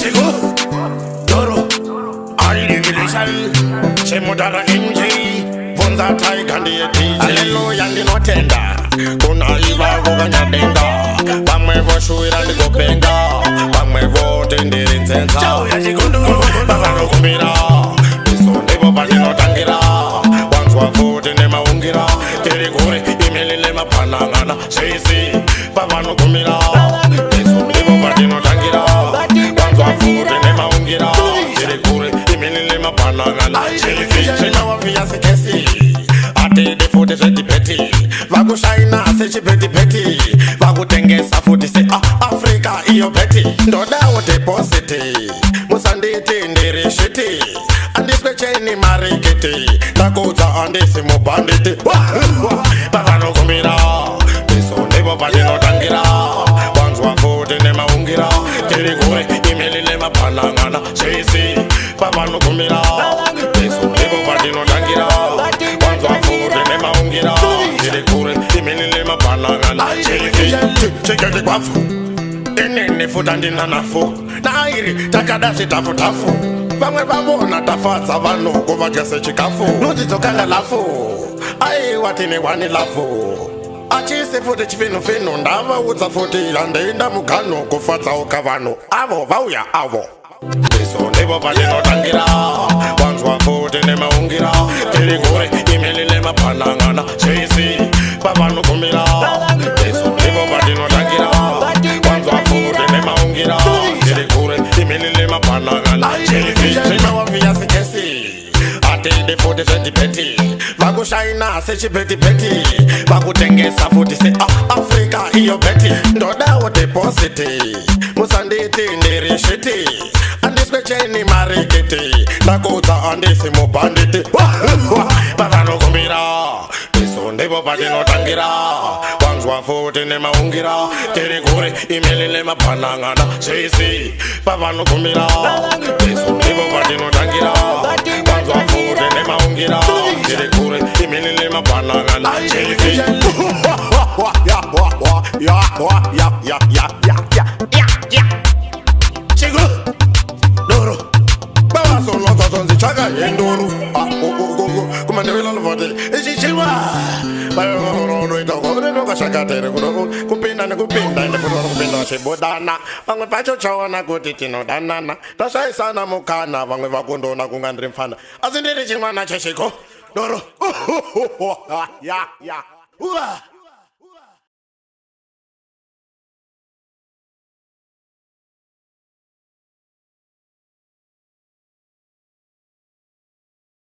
Chico, Doro, Irrigation, Chemodara MJ, Vonza Tiger, the DJ, Hallelujah, and the Notenda, Kuna Iva, Vogana Denga, Bamwe Shui and the Gopenga, Bamwe vote in the Incensa, Bavano Kumira, Piso Nebo Badino Tangira, once one vote in the Maungira, Terigore, Emily Lema Panangana, Shazy, Bavano Kumira, Piso Nebo Badino Tangira, once one vote in the Maungira, Terigore, Emily Lema Panangana, Shazy, Shema Via Sekesi. De food is ready petty. Vago shina say she petty petty. Vago tengesa food say Africa iyo petty. Ndoda wote positi. Musande tendere shiti. And this beche ni marikiti. Nakoza ande si mo banditi. Bavano kumira. Piso nebo badino tangira. Wanzwa food ne maungira. Terigore imeli lema panangana. Shazy. Bavano kumira. Piso nebo badino tangira. Chega de guafu, enene futandi nanafu, nairi takadasi tafu tafu. Vamwe vavona tafatsa vanhu kuvagese chikafu. Notizokanga lafu, ai watine wani lafu. Achise futi chifinu finu ndava udza futi yandeenda mugano kufatsaoka vanhu avo vauya avo. Piso nebo badino tangira, wanzwa futi nemaungira. Terigore imeli lema panangana, Shazy, pavano kumira. Piso nebo badino tangira, wanzwa futi nemaungira. Terigore imeli lema panangana, Shazy, shema wavia sikesi. Ate de futi senti peti, vago shina sechi peti peti. Vago tengesa futi se Africa iyo peti. Ndoda wote positi, musande tendere shiti. Andisbecheni marikiti, nakoza andisi mo banditi. Bavano kumira, piso nebo badino tangira. Wanzwa futi ne maungira. Terigore imeli lema panangana, Shazy, bavano kumira. Piso nebo badino tangira. Wanzwa futi ne maungira. Terigore imeli lema panangana, Shazy. Chico, Doro, Baba son los dos son de chaga y Doro. Como te veo los votos, es chiva. Pero no toco, no toco sacate, cupina, y de futuro cupina se bodana. Van a pacho chawana gotitino danana. Tasa sana mukana, van a vacundo na kungandrim fana. As in the Chimana Cheshiko, Doro. Ya.